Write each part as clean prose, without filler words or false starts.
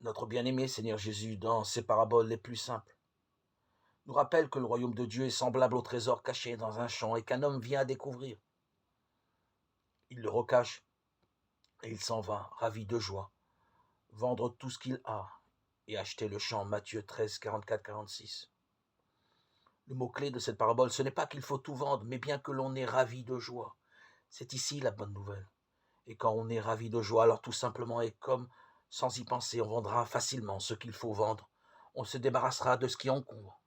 Notre bien-aimé Seigneur Jésus, dans ses paraboles les plus simples, nous rappelle que le royaume de Dieu est semblable au trésor caché dans un champ et qu'un homme vient à découvrir. Il le recache et il s'en va, ravi de joie, vendre tout ce qu'il a et acheter le champ. Matthieu 13, 44, 46. Le mot-clé de cette parabole, ce n'est pas qu'il faut tout vendre, mais bien que l'on est ravi de joie. C'est ici la bonne nouvelle. Et quand on est ravi de joie, alors tout simplement, et comme sans y penser, on vendra facilement ce qu'il faut vendre. On se débarrassera de ce qui encombre.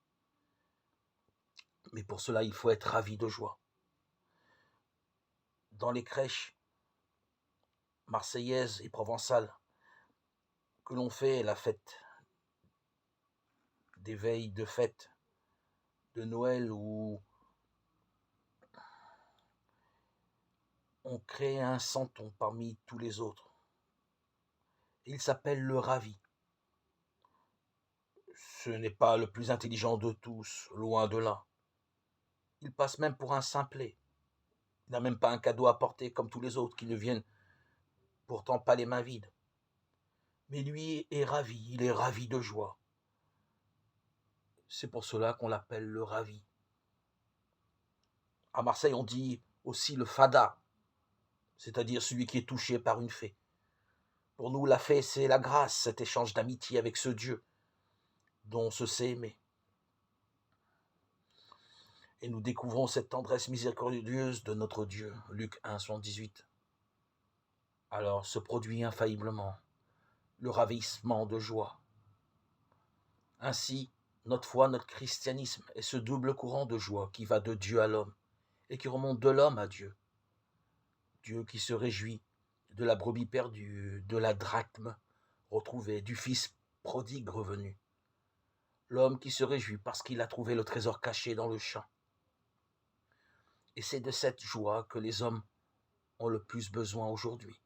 Mais pour cela, il faut être ravi de joie. Dans les crèches marseillaises et provençales que l'on fait la fête, des veilles de fête, de Noël, où on crée un santon parmi tous les autres. Il s'appelle le ravi. Ce n'est pas le plus intelligent de tous, loin de là. Il passe même pour un simplet. Il n'a même pas un cadeau à porter comme tous les autres qui ne viennent pourtant pas les mains vides. Mais lui est ravi, il est ravi de joie. C'est pour cela qu'on l'appelle le ravi. À Marseille, on dit aussi le fada, c'est-à-dire celui qui est touché par une fée. Pour nous, la fée, c'est la grâce, cet échange d'amitié avec ce Dieu dont on se sait aimer. Et nous découvrons cette tendresse miséricordieuse de notre Dieu. Luc 1, 78. Alors se produit infailliblement le ravissement de joie. Ainsi, notre foi, notre christianisme est ce double courant de joie qui va de Dieu à l'homme et qui remonte de l'homme à Dieu. Dieu qui se réjouit de la brebis perdue, de la drachme retrouvée, du fils prodigue revenu. L'homme qui se réjouit parce qu'il a trouvé le trésor caché dans le champ. Et c'est de cette joie que les hommes ont le plus besoin aujourd'hui.